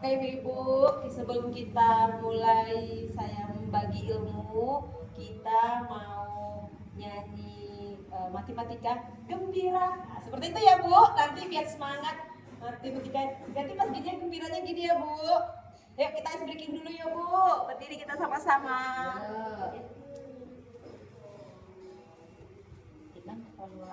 Oke Ibu, sebelum kita mulai saya membagi ilmu, kita mau nyanyi matematika gembira. Nah, seperti itu ya Bu, nanti biar semangat matematika. Ganti pas gini gembiranya gini ya Bu. Yuk kita ice breaking dulu ya Bu, berdiri kita sama-sama. Kita kalau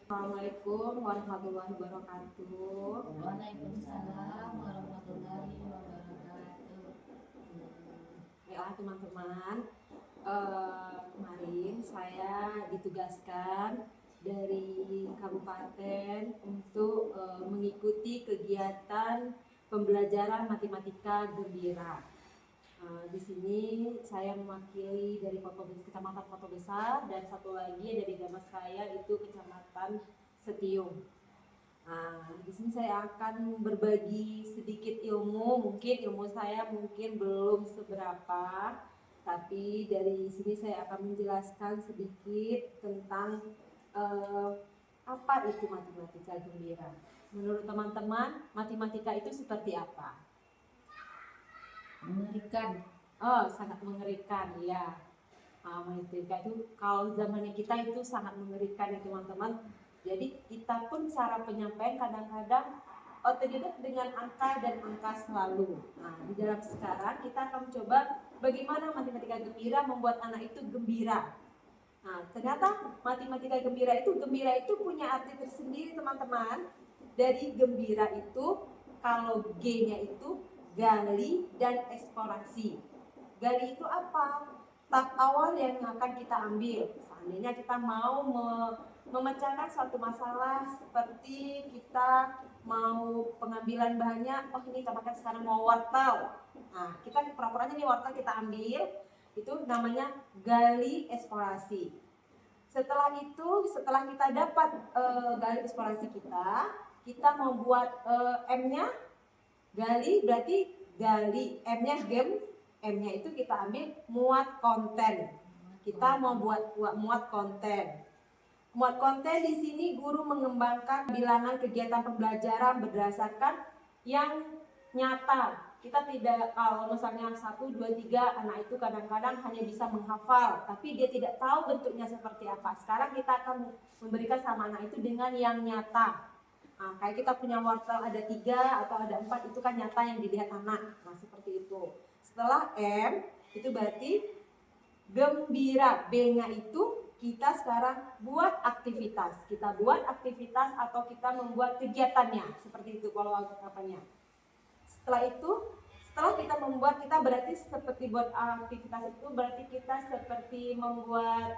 Assalamualaikum warahmatullahi wabarakatuh. Waalaikumsalam warahmatullahi wabarakatuh. Ya teman-teman, kemarin saya ditugaskan dari kabupaten untuk mengikuti kegiatan pembelajaran matematika gembira. Di sini saya mewakili dari Kecamatan Kota Besar dan satu lagi dari damas saya itu Kecamatan Setiung. Di sini saya akan berbagi sedikit ilmu, mungkin ilmu saya belum seberapa, tapi dari sini saya akan menjelaskan sedikit tentang apa itu matematika gembira. Menurut teman-teman, matematika itu seperti apa? Mengerikan. Oh, sangat mengerikan ya. Matematika itu kalau zamannya kita itu sangat mengerikan ya teman-teman. Jadi kita pun cara penyampaian kadang-kadang otodidak dengan angka dan angka selalu. Di dalam sekarang kita akan mencoba bagaimana matematika gembira membuat anak itu gembira. Ternyata matematika gembira itu punya arti tersendiri teman-teman. Dari gembira itu kalau G-nya itu gali dan eksplorasi. Gali itu apa? Tahap awal yang akan kita ambil. Seandainya kita mau memecahkan suatu masalah seperti kita mau pengambilan bahannya, oh ini kita makan sekarang mau wortel. Kita pura-puranya nih wortel kita ambil, Itu namanya gali eksplorasi. Setelah itu, setelah kita dapat gali eksplorasi kita mau buat M-nya, gali berarti gali, M-nya game, M-nya itu kita ambil muat konten. Kita mau buat muat konten. Muat konten di sini guru mengembangkan bilangan kegiatan pembelajaran berdasarkan yang nyata. Kita tidak, kalau misalnya 1, 2, 3, anak itu kadang-kadang hanya bisa menghafal, tapi dia tidak tahu bentuknya seperti apa. Sekarang kita akan memberikan sama anak itu dengan yang nyata. Nah, kayak kita punya wortel ada 3 atau ada 4, itu kan nyata yang dilihat anak. Nah, seperti itu. Setelah M, itu berarti gembira. B-nya itu kita sekarang buat aktivitas. Kita buat aktivitas atau kita membuat kegiatannya. Seperti itu kalau apanya. Setelah itu, setelah kita membuat, kita berarti seperti buat aktivitas itu berarti kita seperti membuat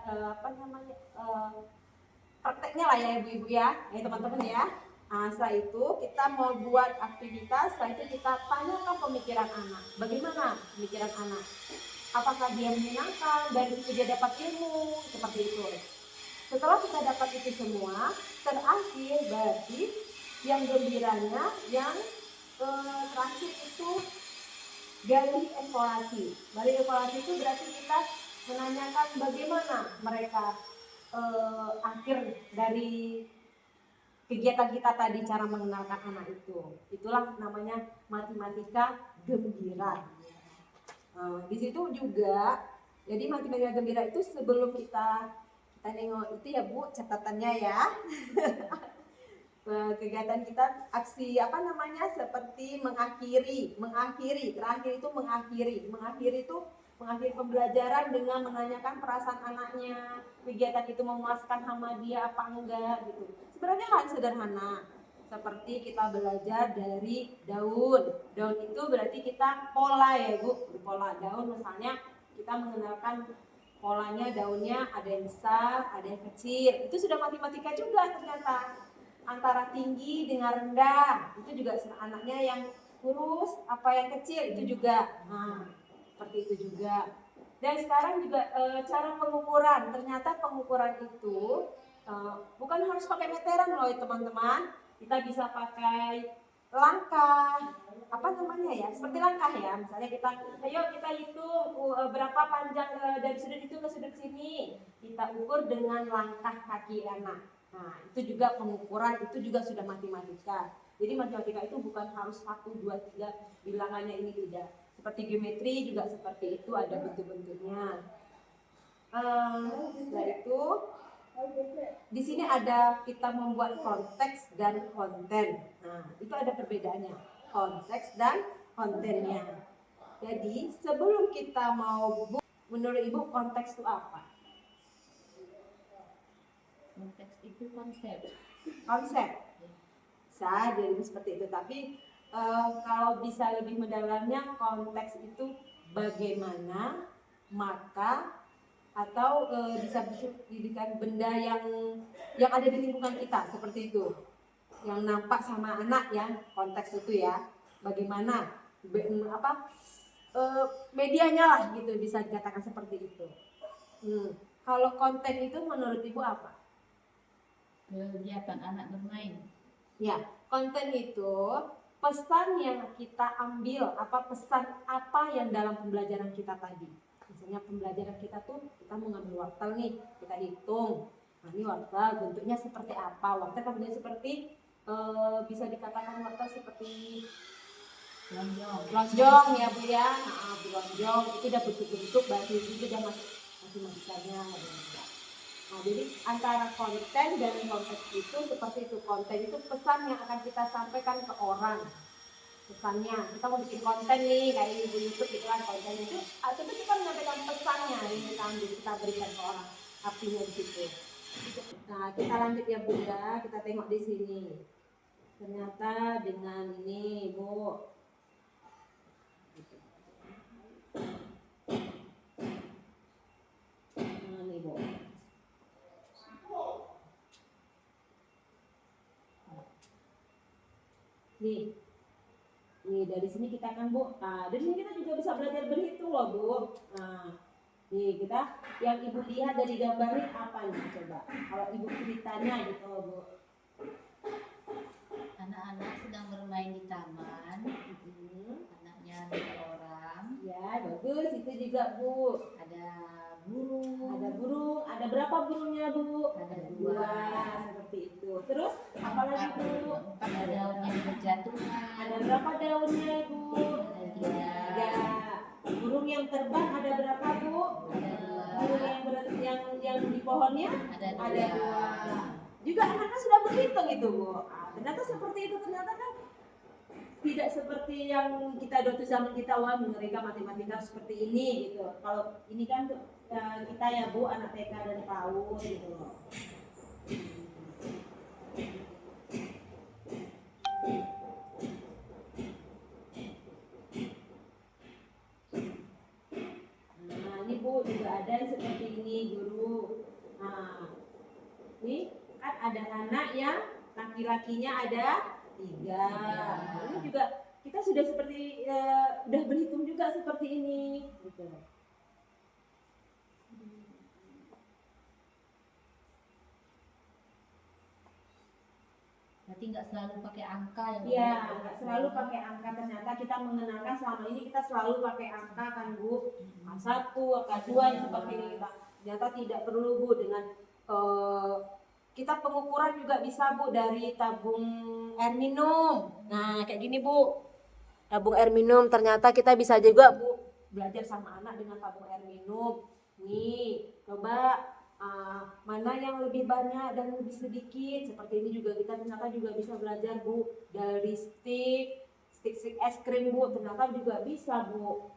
prakteknya lah ya ibu-ibu ya teman-teman ya. Nah, setelah itu kita mau buat aktivitas, setelah itu kita tanyakan pemikiran anak. Bagaimana pemikiran anak? Apakah dia menyenangkan, dari situ dia dapat ilmu, seperti itu. Setelah kita dapat itu semua, terakhir berarti yang gembiranya, yang terakhir itu gali eksplorasi. Gali eksplorasi itu berarti kita menanyakan bagaimana mereka akhir dari kegiatan kita tadi, cara mengenalkan anak itu. Itulah namanya matematika gembira. Di situ juga, jadi matematika gembira itu sebelum kita nengok itu ya Bu, catatannya ya. Kegiatan kita aksi seperti mengakhiri, terakhir itu mengakhiri pembelajaran dengan menanyakan perasaan anaknya, kegiatan itu memuaskan sama dia apa enggak gitu. Sebenarnya hal sederhana, seperti kita belajar dari daun itu berarti kita pola ya Bu, pola daun misalnya kita mengenalkan polanya, daunnya ada yang besar, ada yang kecil, itu sudah matematika juga ternyata. Antara tinggi dengan rendah, itu juga anaknya yang kurus apa yang kecil itu juga. Nah, seperti itu juga. Dan sekarang juga cara pengukuran, ternyata pengukuran itu bukan harus pakai meteran loh teman-teman. Kita bisa pakai langkah, seperti langkah ya. Misalnya ayo kita hitung berapa panjang dari sudut itu ke sudut sini. Kita ukur dengan langkah kaki anak. Nah, itu juga pengukuran, itu juga sudah matematika. Jadi matematika itu bukan harus 1, 2, 3 bilangannya ini, tidak. Seperti geometri juga seperti itu, ada bentuk-bentuknya. Setelah itu di sini ada kita membuat konteks dan konten. Nah, itu ada perbedaannya, konteks dan kontennya. Jadi sebelum kita mau menurut Ibu konteks itu apa? Konteks itu konsep. Konsep. Bisa jadi seperti itu, tapi kalau bisa lebih mendalamnya, konteks itu bagaimana, maka atau bisa dijadikan benda yang ada di lingkungan kita, seperti itu, yang nampak sama anak ya, konteks itu ya, bagaimana medianya lah gitu, bisa dikatakan seperti itu. Kalau konten itu menurut Ibu apa? Kegiatan anak bermain. Ya, konten itu pesan yang kita ambil, pesan apa yang dalam pembelajaran kita tadi. Misalnya pembelajaran kita tuh, kita mengambil wortel nih, kita hitung. Nah, ini wortel bentuknya seperti apa? Wortel kan bentuknya seperti bisa dikatakan wortel seperti lonjong ya Bu ya. Nah, lonjong itu udah bentuk-bentuk, berarti itu udah matematikanya. Nah, jadi antara konten dan konteks itu seperti itu. Konten itu pesan yang akan kita sampaikan ke orang. Pesannya, kita mau bikin konten nih kayak di YouTube gitu kan, konten itu tapi kita menyampaikan pesannya yang kita ambil, kita berikan ke orang, artinya di situ. Nah, kita lanjut ya Bunda, kita tengok di sini. Ternyata dengan ini Bu. Ini Bu. Nih dari sini kita kan Bu, nah dari sini kita juga bisa belajar berhitung loh Bu. Nah, Nih kita yang ibu lihat dari gambar ini apa nih coba? Kalau ibu ceritanya gitu Bu. Anak-anak sedang bermain di taman. Anaknya 2 orang. Ya bagus, itu juga Bu. Ada burung. Ada burung, ada berapa burungnya Bu? Ada 2. Dua, seperti itu. Terus apa lagi Bu? Ada daun yang berjatuhan. Ada berapa daunnya Ibu? Ada 3. Tiga. Burung yang terbang ada berapa Bu? Ada 2. Burung yang di pohonnya? Ada Ada 2. dua. Juga anaknya sudah berhitung itu Bu. Ternyata seperti itu, ternyata kan tidak seperti yang kita waktu zaman kita wah mereka matematika seperti ini gitu. Kalau ini kan kita ya Bu anak TK dan PAUD gitu loh. Nah ini Bu juga ada yang seperti ini Guru. Nah ini kan ada anak yang laki-lakinya ada 3. Ini juga kita sudah seperti udah berhitung juga seperti ini gitu. Berarti nggak selalu pakai angka ya? Iya, nggak selalu pakai angka. Ternyata kita mengenalkan selama ini kita selalu pakai angka kan Bu. A1, A2 yang seperti ini. Ternyata tidak perlu Bu dengan kita pengukuran juga bisa Bu dari tabung air minum. Nah kayak gini Bu, tabung air minum. Ternyata kita bisa juga Bu belajar sama anak dengan tabung air minum. Nih coba mana yang lebih banyak dan lebih sedikit. Seperti ini juga kita ternyata juga bisa belajar Bu. Dari stick es krim Bu, ternyata juga bisa Bu.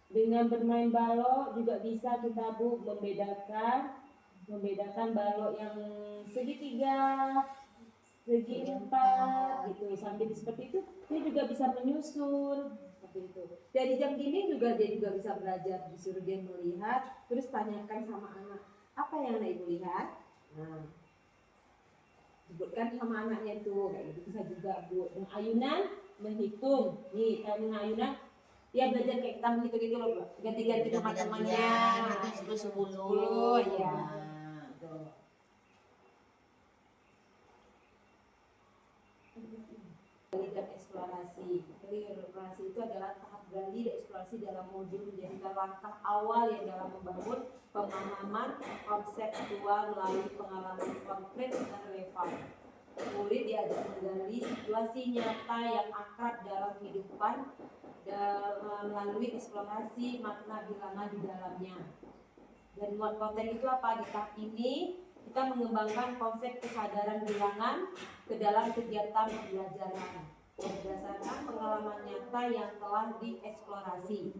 Dengan bermain balok juga bisa kita Bu membedakan balok yang segi 3, segi 4 gitu. Sambil seperti itu dia juga bisa menyusun seperti itu. Dari jam gini juga dia juga bisa belajar, disuruh dia melihat, terus tanyakan sama anak, apa yang anak ibu lihat? Nah, sebutkan sama anaknya itu kayak gitu bisa juga Bu. Dan ayunan menghitung. Nih, kalau dengan ayunan dia belajar kayak kita menghitung itu loh, ganti-ganti teman-temannya. Itu 10. Ya. Dan eksplorasi. Jadi eksplorasi itu adalah tahap gali dan eksplorasi dalam modul menjadi langkah awal yang dalam membangun pemahaman konseptual melalui pengalaman konkret dan relevan. Murid diajak menggali situasi nyata yang akrab dalam kehidupan melalui eksplorasi makna bilangan di dalamnya. Dan buat konten itu apa? Di tahap ini kita mengembangkan konsep kesadaran bilangan ke dalam kegiatan pembelajaran berdasarkan pengalaman nyata yang telah dieksplorasi.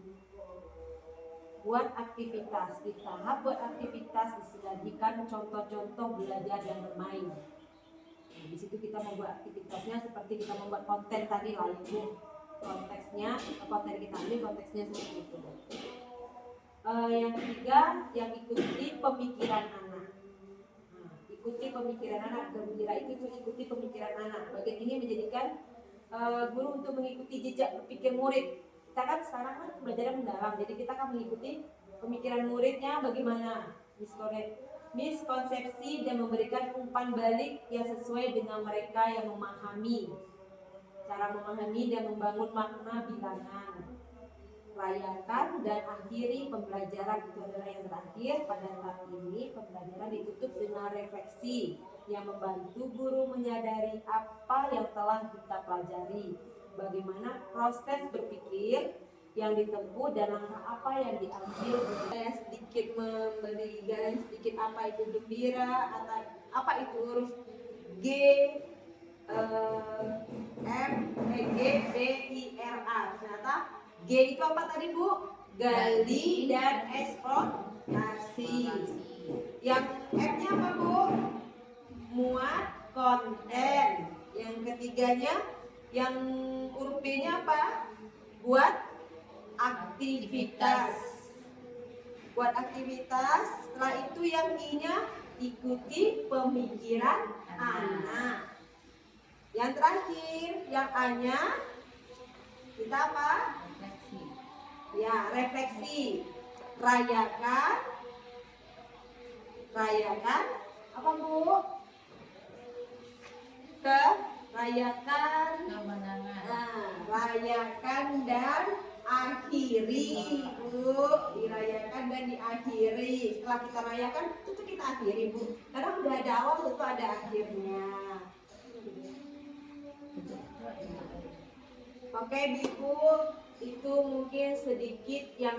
Buat aktivitas, di tahap buat aktivitas disajikan contoh-contoh belajar dan bermain. Nah, di situ kita membuat aktivitasnya seperti kita membuat konten tadi lah itu konteksnya, konten kita ini konteksnya seperti itu. Yang ketiga, yang ikuti pemikiran anak. Nah, ikuti pemikiran anak, gembira itu ikuti pemikiran anak. Bagian ini menjadikan guru untuk mengikuti jejak berpikir murid. Kita kan sekarang kan belajar mendalam, jadi kita akan mengikuti pemikiran muridnya bagaimana miskonsepsi dan memberikan umpan balik yang sesuai dengan mereka yang memahami cara memahami dan membangun makna bilangan. Rayakan dan akhiri pembelajaran, itu adalah yang terakhir. Pada tahap ini pembelajaran ditutup dengan refleksi yang membantu guru menyadari apa yang telah kita pelajari, bagaimana proses berpikir yang ditempuh dan langkah apa yang diambil. Saya sedikit memberi garis sedikit apa itu gembira atau apa itu huruf G G B I R A. Ternyata G itu apa tadi Bu? Gali dan eksplorasi. Yang M-nya apa Bu? Muat konten. Yang ketiganya, yang huruf B-nya apa? Buat aktivitas. Buat aktivitas. Setelah itu yang I-nya ikuti pemikiran anak. Yang terakhir, yang A-nya kita apa? Ya, refleksi. Rayakan apa Bu? Rayakan. Kemenangan. Nah, rayakan dan akhiri, Bu. Dirayakan dan diakhiri. Setelah kita rayakan, itu kita akhiri, Bu. Karena udah ada awal, itu ada akhirnya. Oke, Ibu, itu mungkin sedikit yang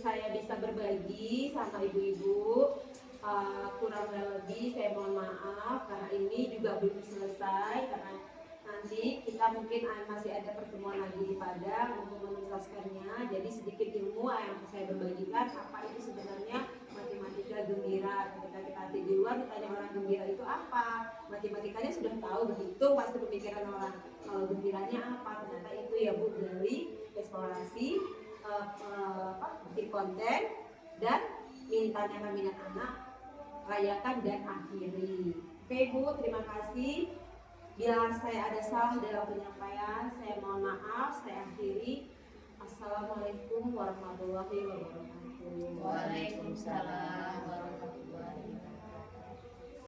saya bisa berbagi sama ibu-ibu. Kurang lebih saya mohon maaf karena ini juga belum selesai, karena nanti kita mungkin masih ada pertemuan lagi di Padang untuk menuntaskannya. Jadi sedikit ilmu yang saya berbagikan apa itu sebenarnya matematika gembira. Ketika kita di luar ditanya orang gembira itu apa, matematikanya sudah tahu, berhitung pasti pemikiran orang. Kalau gembiranya apa, ternyata itu ya Bu, dari eksplorasi bikin konten dan minat anak, rayakan dan akhiri. Oke Bu, terima kasih. Bila saya ada salah dalam penyampaian, saya mohon maaf, saya akhiri. Assalamualaikum warahmatullahi wabarakatuh. Waalaikumsalam.